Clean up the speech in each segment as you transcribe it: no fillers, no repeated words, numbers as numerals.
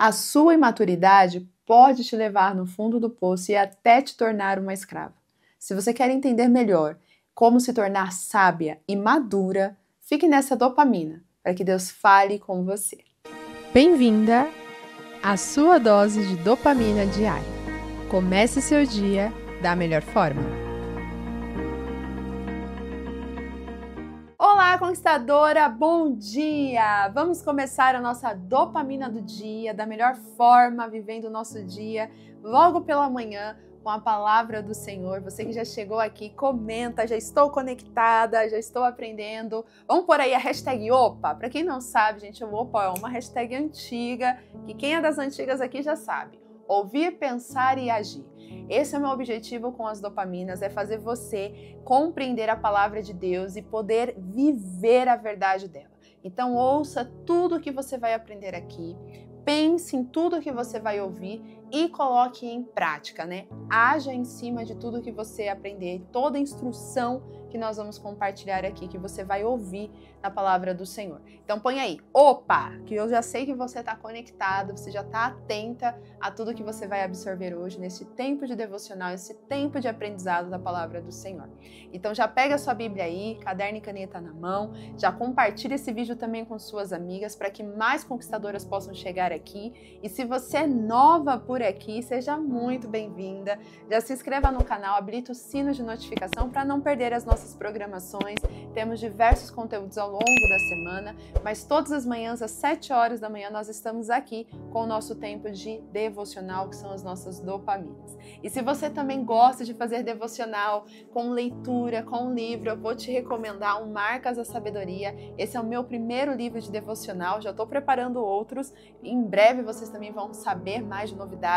A sua imaturidade pode te levar no fundo do poço e até te tornar uma escrava. Se você quer entender melhor como se tornar sábia e madura, fique nessa dopamina, para que Deus fale com você. Bem-vinda à sua dose de dopamina diária. Comece seu dia da melhor forma. Olá, conquistadora! Bom dia! Vamos começar a nossa dopamina do dia da melhor forma, vivendo o nosso dia logo pela manhã com a palavra do Senhor. Você que já chegou aqui, comenta, já estou conectada, já estou aprendendo. Vamos pôr aí a hashtag OPA. Para quem não sabe, gente, o OPA é uma hashtag antiga, que quem é das antigas aqui já sabe. Ouvir, pensar e agir. Esse é o meu objetivo com as dopaminas, é fazer você compreender a palavra de Deus e poder viver a verdade dela. Então ouça tudo que você vai aprender aqui, pense em tudo que você vai ouvir e coloque em prática, né? Haja em cima de tudo que você aprender, toda a instrução que nós vamos compartilhar aqui, que você vai ouvir na palavra do Senhor. Então põe aí, opa, que eu já sei que você está conectado, você já está atenta a tudo que você vai absorver hoje nesse tempo de devocional, esse tempo de aprendizado da palavra do Senhor. Então já pega a sua Bíblia aí, caderno e caneta na mão, já compartilha esse vídeo também com suas amigas para que mais conquistadoras possam chegar aqui. E se você é nova por aqui, seja muito bem-vinda. Já se inscreva no canal, habilita o sino de notificação para não perder as nossas programações. Temos diversos conteúdos ao longo da semana, mas todas as manhãs às 7 horas da manhã nós estamos aqui com o nosso tempo de devocional, que são as nossas dopaminas. E se você também gosta de fazer devocional com leitura, com livro, eu vou te recomendar o Marcas da Sabedoria. Esse é o meu primeiro livro de devocional, já estou preparando outros. Em breve vocês também vão saber mais de novidades.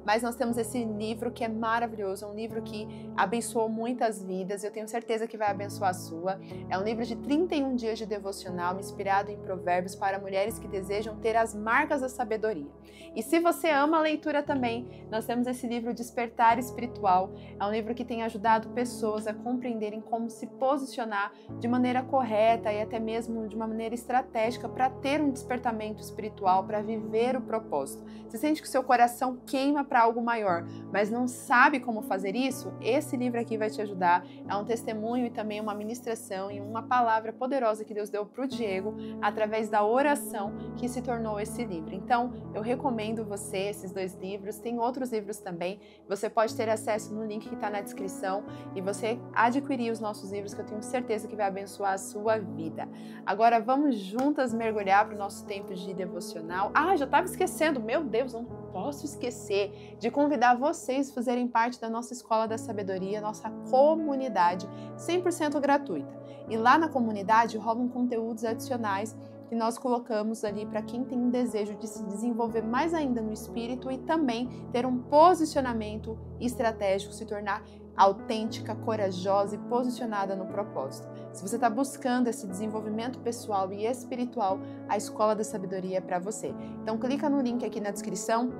Mas nós temos esse livro que é maravilhoso, é um livro que abençoou muitas vidas, eu tenho certeza que vai abençoar a sua. É um livro de 31 dias de devocional, inspirado em provérbios para mulheres que desejam ter as marcas da sabedoria. E se você ama a leitura também, nós temos esse livro Despertar Espiritual. É um livro que tem ajudado pessoas a compreenderem como se posicionar de maneira correta e até mesmo de uma maneira estratégica para ter um despertamento espiritual, para viver o propósito. Você sente que o seu coração queima para algo maior, mas não sabe como fazer isso? Esse livro aqui vai te ajudar. É um testemunho e também uma ministração e uma palavra poderosa que Deus deu para o Diego através da oração que se tornou esse livro. Então, eu recomendo você esses dois livros. Tem outros livros também. Você pode ter acesso no link que está na descrição e você adquirir os nossos livros, que eu tenho certeza que vai abençoar a sua vida. Agora, vamos juntas mergulhar para o nosso tempo de devocional. Já estava esquecendo. Meu Deus, não posso esquecer de convidar vocês a fazerem parte da nossa Escola da Sabedoria, nossa comunidade 100% gratuita. E lá na comunidade rolam conteúdos adicionais que nós colocamos ali para quem tem um desejo de se desenvolver mais ainda no espírito e também ter um posicionamento estratégico, se tornar autêntica, corajosa e posicionada no propósito. Se você está buscando esse desenvolvimento pessoal e espiritual, a Escola da Sabedoria é para você. Então clica no link aqui na descrição,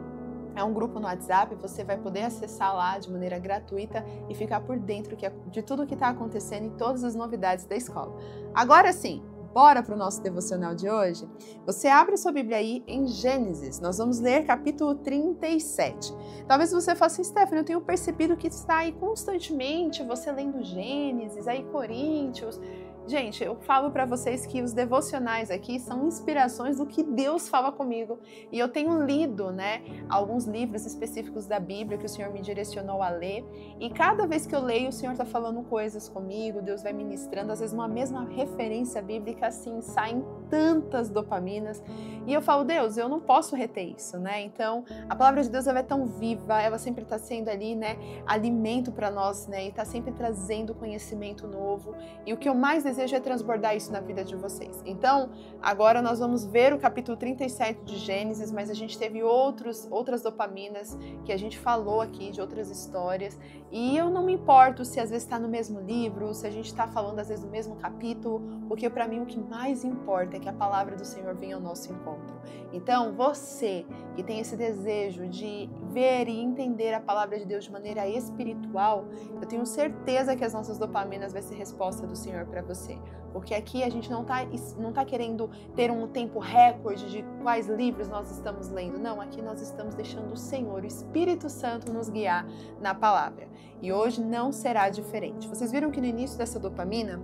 é um grupo no WhatsApp, você vai poder acessar lá de maneira gratuita e ficar por dentro de tudo que está acontecendo e todas as novidades da escola. Agora sim, bora para o nosso devocional de hoje? Você abre sua Bíblia aí em Gênesis. Nós vamos ler capítulo 37. Talvez você fale assim, Stephanie, eu tenho percebido que está aí constantemente você lendo Gênesis, aí Coríntios. Gente, eu falo para vocês que os devocionais aqui são inspirações do que Deus fala comigo. E eu tenho lido, né, alguns livros específicos da Bíblia que o Senhor me direcionou a ler. E cada vez que eu leio, o Senhor está falando coisas comigo, Deus vai ministrando. Às vezes uma mesma referência bíblica, assim, saem tantas dopaminas. E eu falo, Deus, eu não posso reter isso, né? Então, a palavra de Deus ela é tão viva, ela sempre está sendo ali, né, alimento para nós, né? E está sempre trazendo conhecimento novo. E o que eu mais desejo é transbordar isso na vida de vocês. Então, agora nós vamos ver o capítulo 37 de Gênesis, mas a gente teve outras dopaminas que a gente falou aqui, de outras histórias, e eu não me importo se às vezes está no mesmo livro, se a gente está falando às vezes do mesmo capítulo, porque para mim o que mais importa é que a palavra do Senhor venha ao nosso encontro. Então, você e tem esse desejo de ver e entender a palavra de Deus de maneira espiritual, eu tenho certeza que as nossas dopaminas vai ser resposta do Senhor para você. Porque aqui a gente não tá querendo ter um tempo recorde de quais livros nós estamos lendo. Não, aqui nós estamos deixando o Senhor, o Espírito Santo, nos guiar na palavra. E hoje não será diferente. Vocês viram que no início dessa dopamina,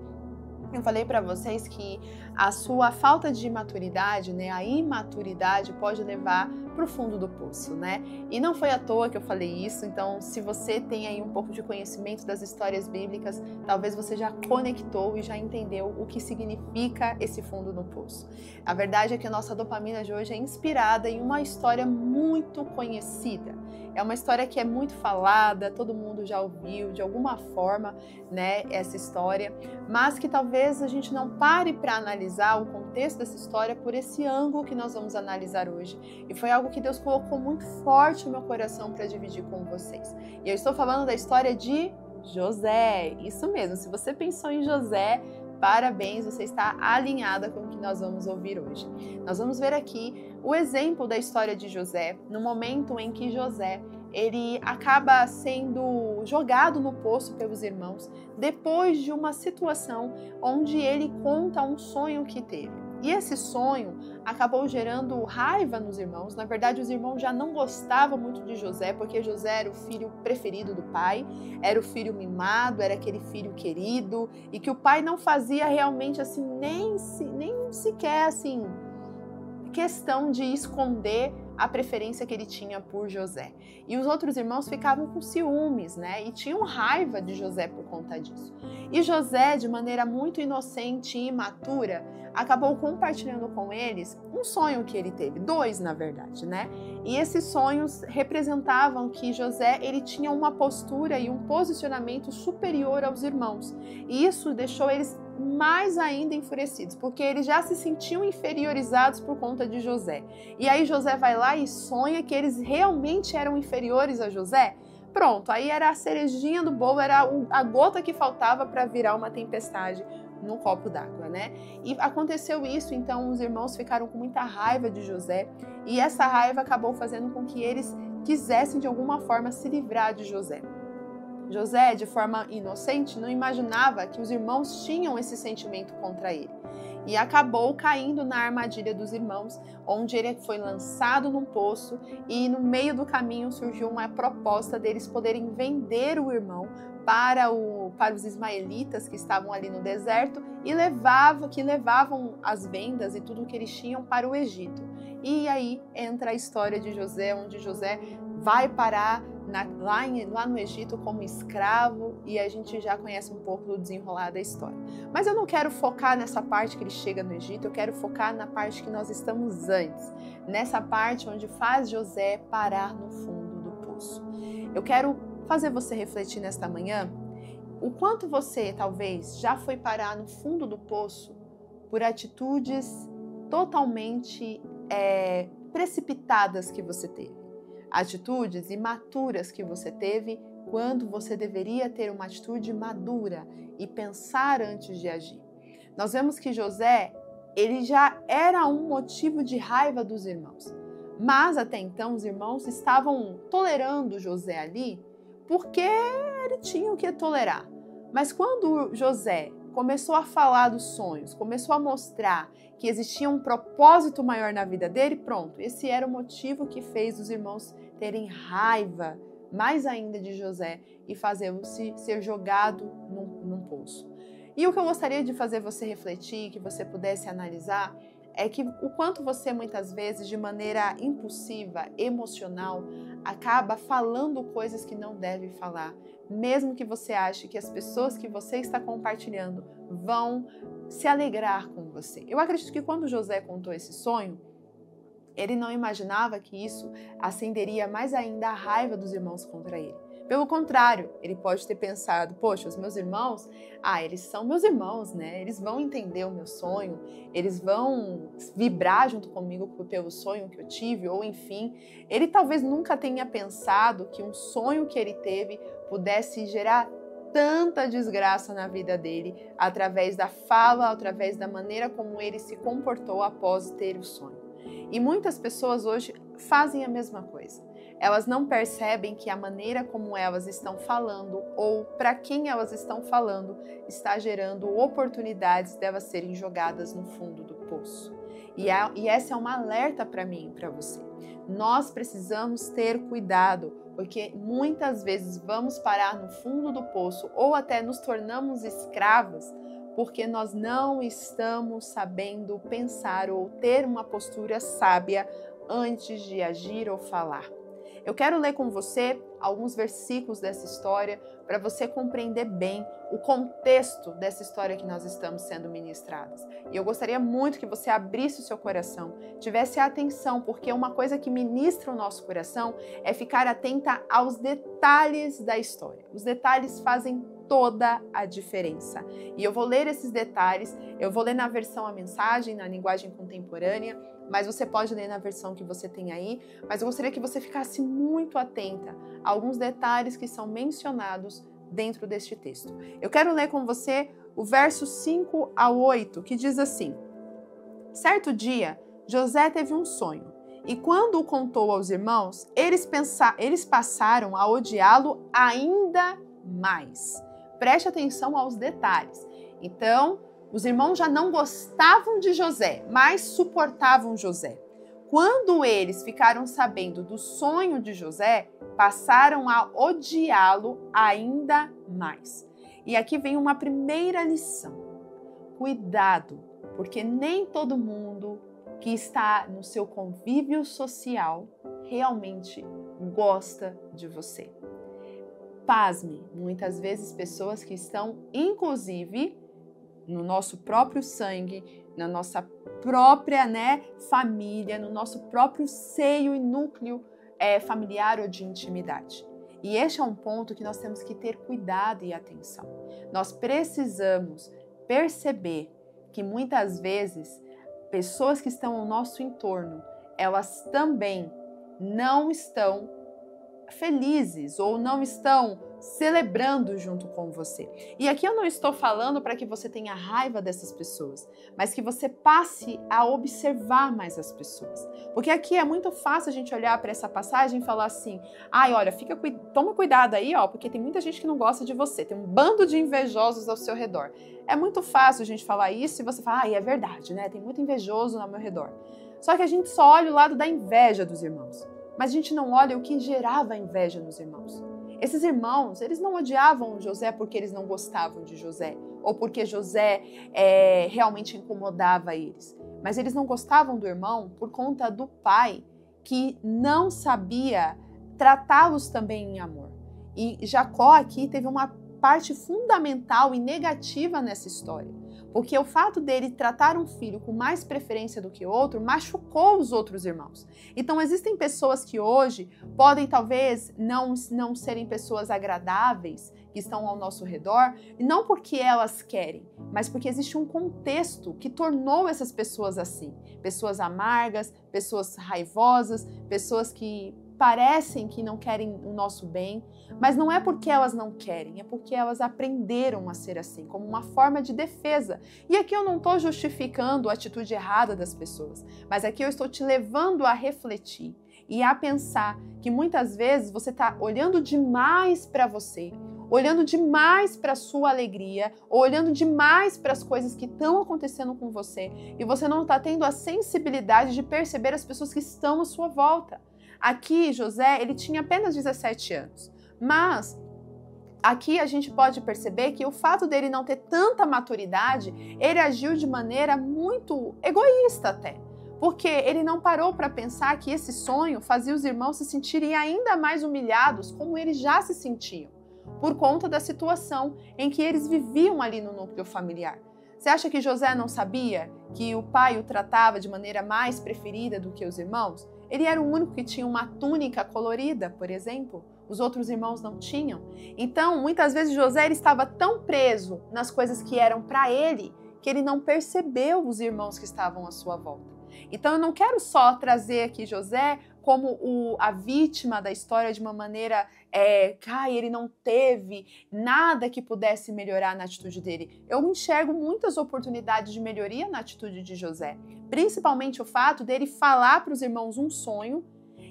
eu falei para vocês que a sua falta de maturidade, né, a imaturidade pode levar para o fundo do poço, né? E não foi à toa que eu falei isso, então se você tem aí um pouco de conhecimento das histórias bíblicas, talvez você já conectou e já entendeu o que significa esse fundo no poço. A verdade é que a nossa dopamina de hoje é inspirada em uma história muito conhecida. É uma história que é muito falada, todo mundo já ouviu de alguma forma, né, essa história, mas que talvez a gente não pare para analisar o contexto dessa história por esse ângulo que nós vamos analisar hoje. E foi algo que Deus colocou muito forte no meu coração para dividir com vocês. E eu estou falando da história de José. Isso mesmo, se você pensou em José, parabéns, você está alinhada com o que nós vamos ouvir hoje. Nós vamos ver aqui o exemplo da história de José, no momento em que José ele acaba sendo jogado no poço pelos irmãos, depois de uma situação onde ele conta um sonho que teve. E esse sonho acabou gerando raiva nos irmãos. Na verdade, os irmãos já não gostavam muito de José, porque José era o filho preferido do pai, era o filho mimado, era aquele filho querido, e que o pai não fazia realmente assim, nem sequer assim, questão de esconder a preferência que ele tinha por José. E os outros irmãos ficavam com ciúmes, né? E tinham raiva de José por conta disso. E José, de maneira muito inocente e imatura, acabou compartilhando com eles um sonho que ele teve, dois na verdade, né? E esses sonhos representavam que José, ele tinha uma postura e um posicionamento superior aos irmãos. E isso deixou eles mais ainda enfurecidos, porque eles já se sentiam inferiorizados por conta de José. E aí José vai lá e sonha que eles realmente eram inferiores a José. Pronto, aí era a cerejinha do bolo, era a gota que faltava para virar uma tempestade num copo d'água, né? E aconteceu isso, então os irmãos ficaram com muita raiva de José, e essa raiva acabou fazendo com que eles quisessem de alguma forma se livrar de José. José, de forma inocente, não imaginava que os irmãos tinham esse sentimento contra ele. E acabou caindo na armadilha dos irmãos, onde ele foi lançado num poço e no meio do caminho surgiu uma proposta deles poderem vender o irmão para os ismaelitas que estavam ali no deserto e levavam as vendas e tudo que eles tinham para o Egito. E aí entra a história de José, onde José vai parar lá no Egito como escravo, e a gente já conhece um pouco do desenrolar da história. Mas eu não quero focar nessa parte que ele chega no Egito, eu quero focar na parte que nós estamos antes, nessa parte onde faz José parar no fundo do poço. Eu quero fazer você refletir nesta manhã o quanto você talvez já foi parar no fundo do poço por atitudes totalmente precipitadas que você teve. Atitudes imaturas que você teve quando você deveria ter uma atitude madura e pensar antes de agir. Nós vemos que José, ele já era um motivo de raiva dos irmãos, mas até então os irmãos estavam tolerando José ali porque ele tinha o que tolerar. Mas quando José começou a falar dos sonhos, começou a mostrar que existia um propósito maior na vida dele, pronto, esse era o motivo que fez os irmãos terem raiva mais ainda de José e fazê-lo ser jogado num poço. E o que eu gostaria de fazer você refletir, que você pudesse analisar, é que o quanto você muitas vezes, de maneira impulsiva, emocional, acaba falando coisas que não deve falar, mesmo que você ache que as pessoas que você está compartilhando vão se alegrar com você. Eu acredito que quando José contou esse sonho, ele não imaginava que isso acenderia mais ainda a raiva dos irmãos contra ele. Pelo contrário, ele pode ter pensado, poxa, os meus irmãos, eles são meus irmãos, né? Eles vão entender o meu sonho, eles vão vibrar junto comigo pelo sonho que eu tive, ou enfim, ele talvez nunca tenha pensado que um sonho que ele teve pudesse gerar tanta desgraça na vida dele, através da fala, através da maneira como ele se comportou após ter o sonho. E muitas pessoas hoje fazem a mesma coisa. Elas não percebem que a maneira como elas estão falando ou para quem elas estão falando está gerando oportunidades delas serem jogadas no fundo do poço. E essa é uma alerta para mim e para você. Nós precisamos ter cuidado, porque muitas vezes vamos parar no fundo do poço ou até nos tornamos escravas porque nós não estamos sabendo pensar ou ter uma postura sábia antes de agir ou falar. Eu quero ler com você alguns versículos dessa história para você compreender bem o contexto dessa história que nós estamos sendo ministradas. E eu gostaria muito que você abrisse o seu coração, tivesse atenção, porque uma coisa que ministra o nosso coração é ficar atenta aos detalhes da história. Os detalhes fazem toda a diferença. E eu vou ler esses detalhes, eu vou ler na versão A Mensagem, na linguagem contemporânea, mas você pode ler na versão que você tem aí, mas eu gostaria que você ficasse muito atenta a alguns detalhes que são mencionados dentro deste texto. Eu quero ler com você o verso 5 ao 8, que diz assim: Certo dia, José teve um sonho, e quando o contou aos irmãos, eles passaram a odiá-lo ainda mais. Preste atenção aos detalhes. Então, os irmãos já não gostavam de José, mas suportavam José. Quando eles ficaram sabendo do sonho de José, passaram a odiá-lo ainda mais. E aqui vem uma primeira lição. Cuidado, porque nem todo mundo que está no seu convívio social realmente gosta de você. Pasme, muitas vezes pessoas que estão, inclusive, no nosso próprio sangue, na nossa própria família, no nosso próprio seio e núcleo familiar ou de intimidade. E este é um ponto que nós temos que ter cuidado e atenção. Nós precisamos perceber que muitas vezes pessoas que estão ao nosso entorno, elas também não estão felizes ou não estão celebrando junto com você. E aqui eu não estou falando para que você tenha raiva dessas pessoas, mas que você passe a observar mais as pessoas. Porque aqui é muito fácil a gente olhar para essa passagem e falar assim: ai, olha, toma cuidado aí, porque tem muita gente que não gosta de você, tem um bando de invejosos ao seu redor. É muito fácil a gente falar isso e você falar: é verdade, né? Tem muito invejoso ao meu redor. Só que a gente só olha o lado da inveja dos irmãos. Mas a gente não olha o que gerava inveja nos irmãos. Esses irmãos, eles não odiavam José porque eles não gostavam de José, ou porque José realmente incomodava eles. Mas eles não gostavam do irmão por conta do pai, que não sabia tratá-los também em amor. E Jacó aqui teve uma parte fundamental e negativa nessa história. Porque o fato dele tratar um filho com mais preferência do que outro machucou os outros irmãos. Então existem pessoas que hoje podem talvez não serem pessoas agradáveis, que estão ao nosso redor, e não porque elas querem, mas porque existe um contexto que tornou essas pessoas assim. Pessoas amargas, pessoas raivosas, pessoas que parecem que não querem o nosso bem, mas não é porque elas não querem, é porque elas aprenderam a ser assim, como uma forma de defesa. E aqui eu não estou justificando a atitude errada das pessoas, mas aqui eu estou te levando a refletir e a pensar que muitas vezes você está olhando demais para você, olhando demais para a sua alegria, ou olhando demais para as coisas que estão acontecendo com você, e você não está tendo a sensibilidade de perceber as pessoas que estão à sua volta. Aqui, José, ele tinha apenas 17 anos, mas aqui a gente pode perceber que o fato dele não ter tanta maturidade, ele agiu de maneira muito egoísta até, porque ele não parou para pensar que esse sonho fazia os irmãos se sentirem ainda mais humilhados como eles já se sentiam, por conta da situação em que eles viviam ali no núcleo familiar. Você acha que José não sabia que o pai o tratava de maneira mais preferida do que os irmãos? Ele era o único que tinha uma túnica colorida, por exemplo. Os outros irmãos não tinham. Então, muitas vezes José ele estava tão preso nas coisas que eram para ele, que ele não percebeu os irmãos que estavam à sua volta. Então, eu não quero só trazer aqui José como a vítima da história de uma maneira, ele não teve nada que pudesse melhorar na atitude dele. Eu enxergo muitas oportunidades de melhoria na atitude de José, principalmente o fato dele falar para os irmãos um sonho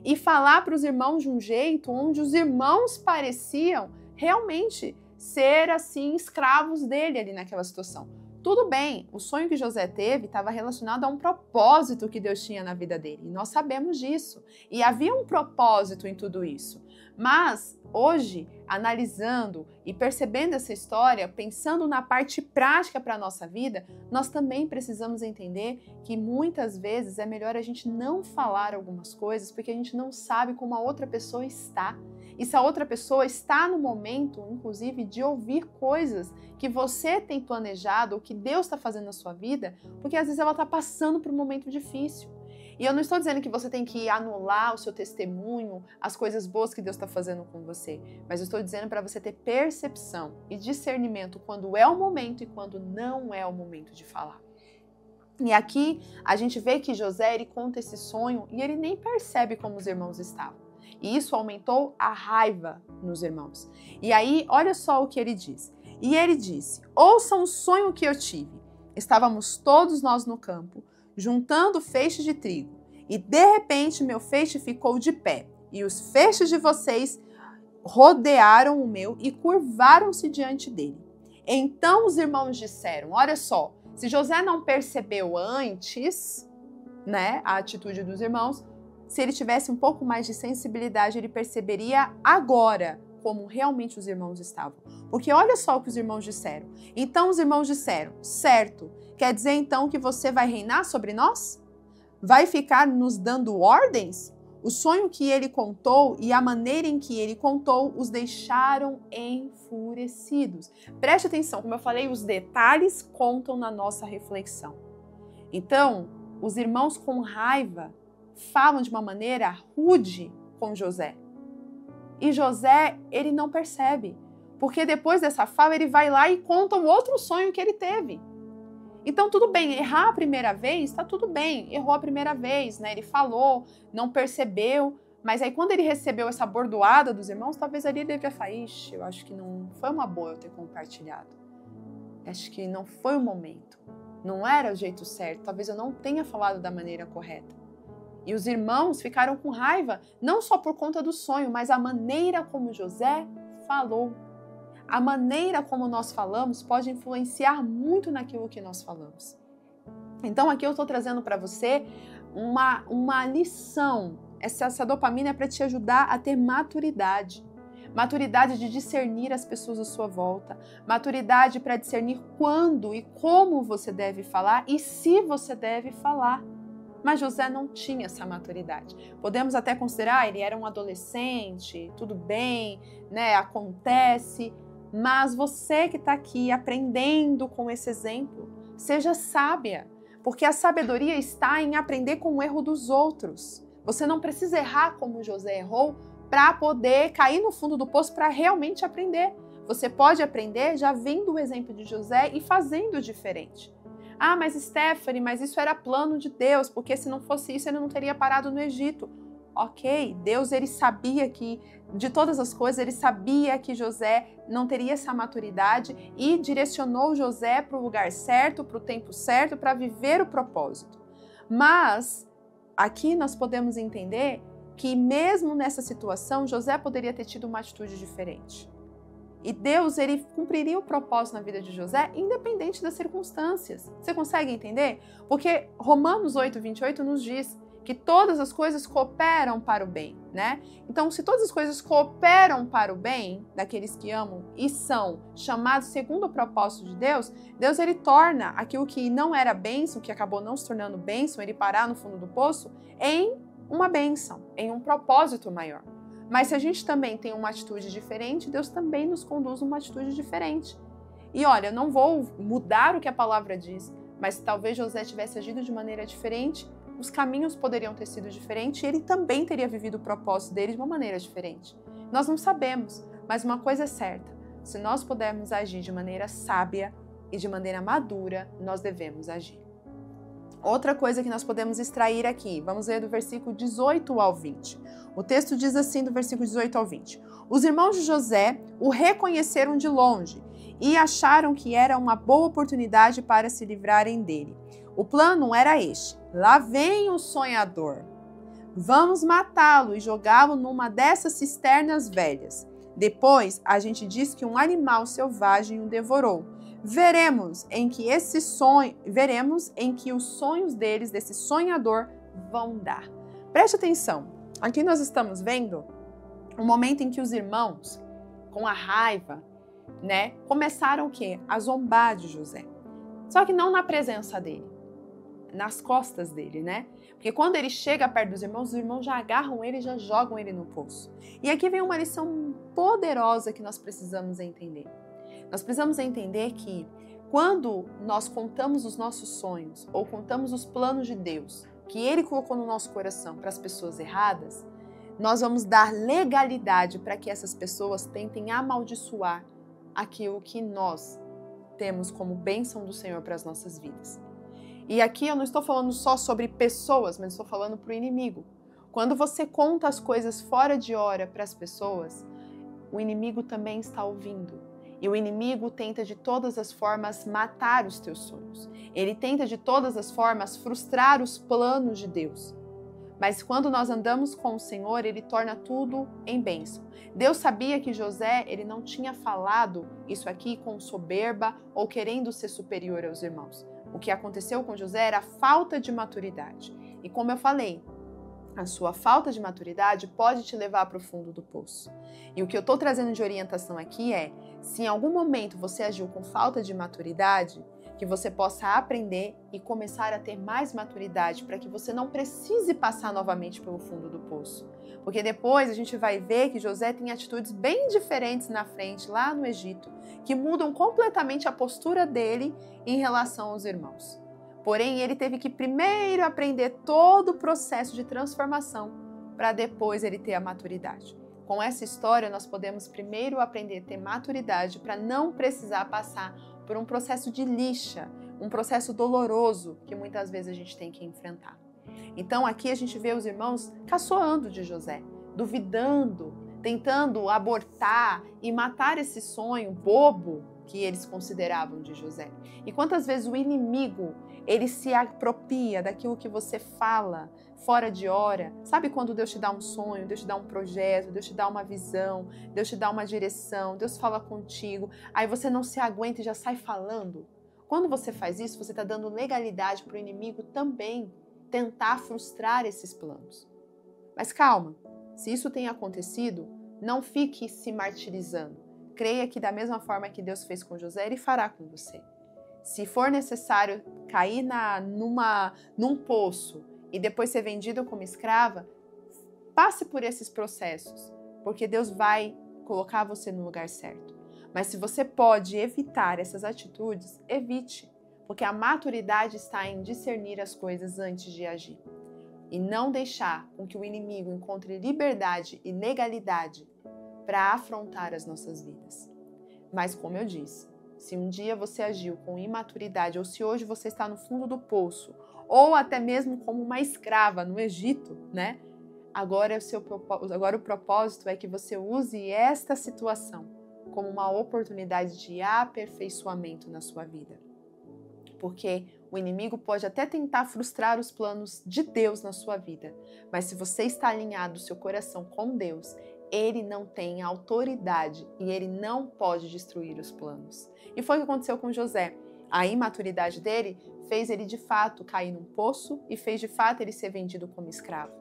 e falar para os irmãos de um jeito onde os irmãos pareciam realmente ser assim escravos dele ali naquela situação. Tudo bem, o sonho que José teve estava relacionado a um propósito que Deus tinha na vida dele. E nós sabemos disso. E havia um propósito em tudo isso. Mas hoje, analisando e percebendo essa história, pensando na parte prática para a nossa vida, nós também precisamos entender que muitas vezes é melhor a gente não falar algumas coisas porque a gente não sabe como a outra pessoa está. E se a outra pessoa está no momento, inclusive, de ouvir coisas que você tem planejado ou que Deus está fazendo na sua vida, porque às vezes ela está passando por um momento difícil. E eu não estou dizendo que você tem que anular o seu testemunho, as coisas boas que Deus está fazendo com você, mas eu estou dizendo para você ter percepção e discernimento quando é o momento e quando não é o momento de falar. E aqui a gente vê que José, ele conta esse sonho e ele nem percebe como os irmãos estavam. E isso aumentou a raiva nos irmãos. E aí, olha só o que ele diz. E ele disse: ouçam o sonho que eu tive. Estávamos todos nós no campo, juntando feixes de trigo. E de repente meu feixe ficou de pé. E os feixes de vocês rodearam o meu e curvaram-se diante dele. Então os irmãos disseram: olha só, se José não percebeu antes, né, a atitude dos irmãos, se ele tivesse um pouco mais de sensibilidade, ele perceberia agora como realmente os irmãos estavam. Porque olha só o que os irmãos disseram. Então os irmãos disseram: certo, quer dizer então que você vai reinar sobre nós? Vai ficar nos dando ordens? O sonho que ele contou e a maneira em que ele contou os deixaram enfurecidos. Preste atenção, como eu falei, os detalhes contam na nossa reflexão. Então, os irmãos com raiva falam de uma maneira rude com José. E José, ele não percebe, porque depois dessa fala ele vai lá e conta um outro sonho que ele teve. Então tudo bem, errar a primeira vez, tá tudo bem, errou a primeira vez, né? Ele falou, não percebeu, mas aí quando ele recebeu essa bordoada dos irmãos, talvez ali ele devia falar: ixi, eu acho que não foi uma boa eu ter compartilhado. Acho que não foi o momento, não era o jeito certo, talvez eu não tenha falado da maneira correta. E os irmãos ficaram com raiva, não só por conta do sonho, mas a maneira como José falou. A maneira como nós falamos pode influenciar muito naquilo que nós falamos. Então aqui eu estou trazendo para você uma lição. Essa dopamina é para te ajudar a ter maturidade. Maturidade de discernir as pessoas à sua volta. Maturidade para discernir quando e como você deve falar e se você deve falar. Mas José não tinha essa maturidade. Podemos até considerar, ele era um adolescente, tudo bem, né? Acontece. Mas você que está aqui aprendendo com esse exemplo, seja sábia. Porque a sabedoria está em aprender com o erro dos outros. Você não precisa errar como José errou para poder cair no fundo do poço para realmente aprender. Você pode aprender já vendo o exemplo de José e fazendo diferente. Ah, mas Stephanie, mas isso era plano de Deus, porque se não fosse isso, ele não teria parado no Egito. Ok, Deus, ele sabia que, de todas as coisas, ele sabia que José não teria essa maturidade e direcionou José para o lugar certo, para o tempo certo, para viver o propósito. Mas, aqui nós podemos entender que mesmo nessa situação, José poderia ter tido uma atitude diferente. E Deus, ele cumpriria o propósito na vida de José, independente das circunstâncias. Você consegue entender? Porque Romanos 8:28 nos diz que todas as coisas cooperam para o bem, né? Então, se todas as coisas cooperam para o bem daqueles que amam e são chamados segundo o propósito de Deus, Deus, ele torna aquilo que não era bênção, que acabou não se tornando bênção, ele parar no fundo do poço, em uma bênção, em um propósito maior. Mas se a gente também tem uma atitude diferente, Deus também nos conduz a uma atitude diferente. E olha, eu não vou mudar o que a palavra diz, mas se talvez José tivesse agido de maneira diferente, os caminhos poderiam ter sido diferentes e ele também teria vivido o propósito dele de uma maneira diferente. Nós não sabemos, mas uma coisa é certa: se nós pudermos agir de maneira sábia e de maneira madura, nós devemos agir. Outra coisa que nós podemos extrair aqui, vamos ler do versículo 18 ao 20. O texto diz assim, do versículo 18 ao 20. Os irmãos de José o reconheceram de longe e acharam que era uma boa oportunidade para se livrarem dele. O plano era este: lá vem o sonhador. Vamos matá-lo e jogá-lo numa dessas cisternas velhas. Depois, a gente diz que um animal selvagem o devorou. Veremos em que os sonhos deles, desse sonhador, vão dar. Preste atenção. Aqui nós estamos vendo um momento em que os irmãos, com a raiva, começaram o quê? A zombar de José. Só que não na presença dele, nas costas dele, Porque quando ele chega perto dos irmãos, os irmãos já agarram ele e já jogam ele no poço. E aqui vem uma lição poderosa que nós precisamos entender. Nós precisamos entender que quando nós contamos os nossos sonhos ou contamos os planos de Deus que Ele colocou no nosso coração para as pessoas erradas, nós vamos dar legalidade para que essas pessoas tentem amaldiçoar aquilo que nós temos como bênção do Senhor para as nossas vidas. E aqui eu não estou falando só sobre pessoas, mas estou falando para o inimigo. Quando você conta as coisas fora de hora para as pessoas, o inimigo também está ouvindo. E o inimigo tenta de todas as formas matar os teus sonhos. Ele tenta de todas as formas frustrar os planos de Deus. Mas quando nós andamos com o Senhor, Ele torna tudo em bênção. Deus sabia que José, ele não tinha falado isso aqui com soberba ou querendo ser superior aos irmãos. O que aconteceu com José era a falta de maturidade. E como eu falei, a sua falta de maturidade pode te levar para o fundo do poço. E o que eu estou trazendo de orientação aqui é, se em algum momento você agiu com falta de maturidade, que você possa aprender e começar a ter mais maturidade para que você não precise passar novamente pelo fundo do poço. Porque depois a gente vai ver que José tem atitudes bem diferentes na frente, lá no Egito, que mudam completamente a postura dele em relação aos irmãos. Porém, ele teve que primeiro aprender todo o processo de transformação para depois ele ter a maturidade. Com essa história, nós podemos primeiro aprender a ter maturidade para não precisar passar por um processo de lixa, um processo doloroso que muitas vezes a gente tem que enfrentar. Então aqui a gente vê os irmãos caçoando de José, duvidando, tentando abortar e matar esse sonho bobo que eles consideravam de José. E quantas vezes o inimigo, ele se apropria daquilo que você fala fora de hora. Sabe quando Deus te dá um sonho, Deus te dá um projeto, Deus te dá uma visão, Deus te dá uma direção, Deus fala contigo, aí você não se aguenta e já sai falando? Quando você faz isso, você está dando legalidade para o inimigo também tentar frustrar esses planos. Mas calma, se isso tem acontecido, não fique se martirizando. Creia que da mesma forma que Deus fez com José, Ele fará com você. Se for necessário cair num poço e depois ser vendido como escrava, passe por esses processos, porque Deus vai colocar você no lugar certo. Mas se você pode evitar essas atitudes, evite, porque a maturidade está em discernir as coisas antes de agir. E não deixar com que o inimigo encontre liberdade e legalidade para afrontar as nossas vidas. Mas como eu disse, se um dia você agiu com imaturidade, ou se hoje você está no fundo do poço, ou até mesmo como uma escrava no Egito, Agora o propósito é que você use esta situação como uma oportunidade de aperfeiçoamento na sua vida. Porque o inimigo pode até tentar frustrar os planos de Deus na sua vida, mas se você está alinhado o seu coração com Deus, ele não tem autoridade e ele não pode destruir os planos. E foi o que aconteceu com José. A imaturidade dele fez ele de fato cair num poço e fez de fato ele ser vendido como escravo.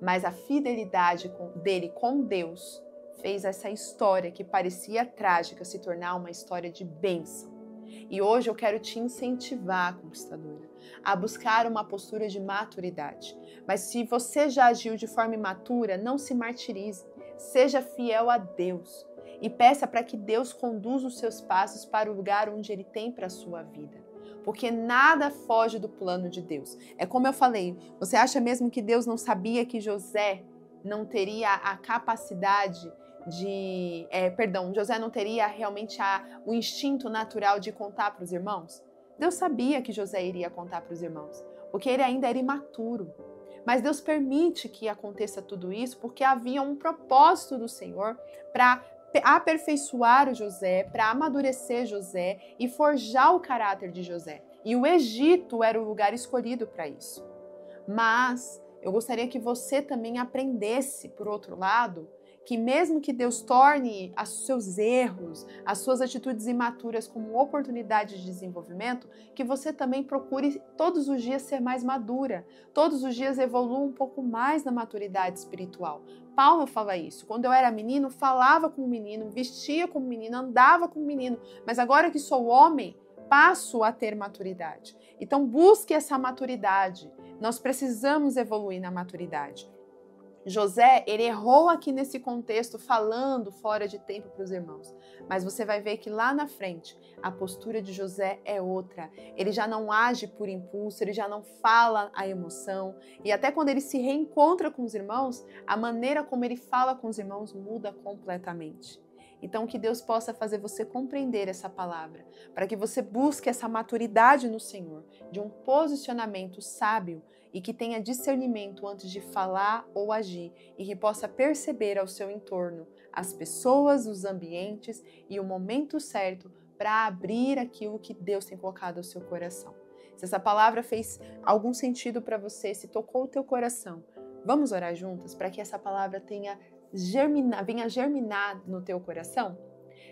Mas a fidelidade dele com Deus fez essa história que parecia trágica se tornar uma história de bênção. E hoje eu quero te incentivar, conquistadora, a buscar uma postura de maturidade. Mas se você já agiu de forma imatura, não se martirize. Seja fiel a Deus e peça para que Deus conduza os seus passos para o lugar onde Ele tem para a sua vida. Porque nada foge do plano de Deus. É como eu falei, você acha mesmo que Deus não sabia que José não teria a capacidade José não teria realmente o instinto natural de contar para os irmãos? Deus sabia que José iria contar para os irmãos, porque ele ainda era imaturo. Mas Deus permite que aconteça tudo isso porque havia um propósito do Senhor para aperfeiçoar o José, para amadurecer José e forjar o caráter de José. E o Egito era o lugar escolhido para isso. Mas eu gostaria que você também aprendesse, por outro lado, que mesmo que Deus torne os seus erros, as suas atitudes imaturas como oportunidade de desenvolvimento, que você também procure todos os dias ser mais madura, todos os dias evolua um pouco mais na maturidade espiritual. Paulo fala isso. Quando eu era menino, falava como menino, vestia como menino, andava como menino, mas agora que sou homem, passo a ter maturidade. Então busque essa maturidade. Nós precisamos evoluir na maturidade. José, ele errou aqui nesse contexto, falando fora de tempo para os irmãos. Mas você vai ver que lá na frente, a postura de José é outra. Ele já não age por impulso, ele já não fala a emoção. E até quando ele se reencontra com os irmãos, a maneira como ele fala com os irmãos muda completamente. Então, que Deus possa fazer você compreender essa palavra, para que você busque essa maturidade no Senhor, de um posicionamento sábio e que tenha discernimento antes de falar ou agir e que possa perceber ao seu entorno as pessoas, os ambientes e o momento certo para abrir aquilo que Deus tem colocado ao seu coração. Se essa palavra fez algum sentido para você, se tocou o teu coração, vamos orar juntas para que essa palavra venha germinar no teu coração?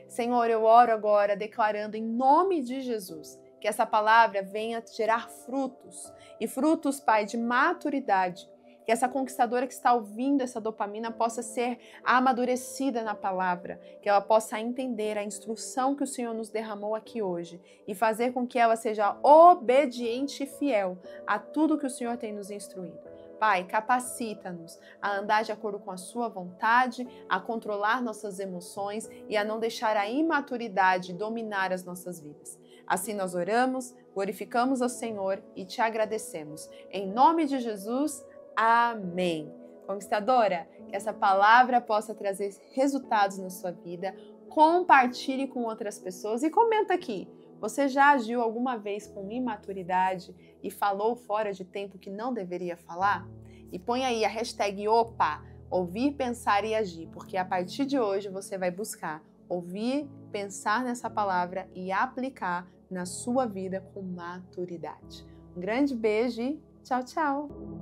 Senhor, eu oro agora declarando em nome de Jesus que essa palavra venha gerar frutos, e frutos, Pai, de maturidade, que essa conquistadora que está ouvindo essa dopamina possa ser amadurecida na palavra, que ela possa entender a instrução que o Senhor nos derramou aqui hoje e fazer com que ela seja obediente e fiel a tudo que o Senhor tem nos instruído. Pai, capacita-nos a andar de acordo com a sua vontade, a controlar nossas emoções e a não deixar a imaturidade dominar as nossas vidas. Assim nós oramos, glorificamos ao Senhor e te agradecemos. Em nome de Jesus, amém. Conquistadora, que essa palavra possa trazer resultados na sua vida. Compartilhe com outras pessoas e comenta aqui. Você já agiu alguma vez com imaturidade e falou fora de tempo que não deveria falar? E põe aí a hashtag OPA, ouvir, pensar e agir, porque a partir de hoje você vai buscar ouvir, pensar nessa palavra e aplicar na sua vida com maturidade. Um grande beijo e tchau, tchau!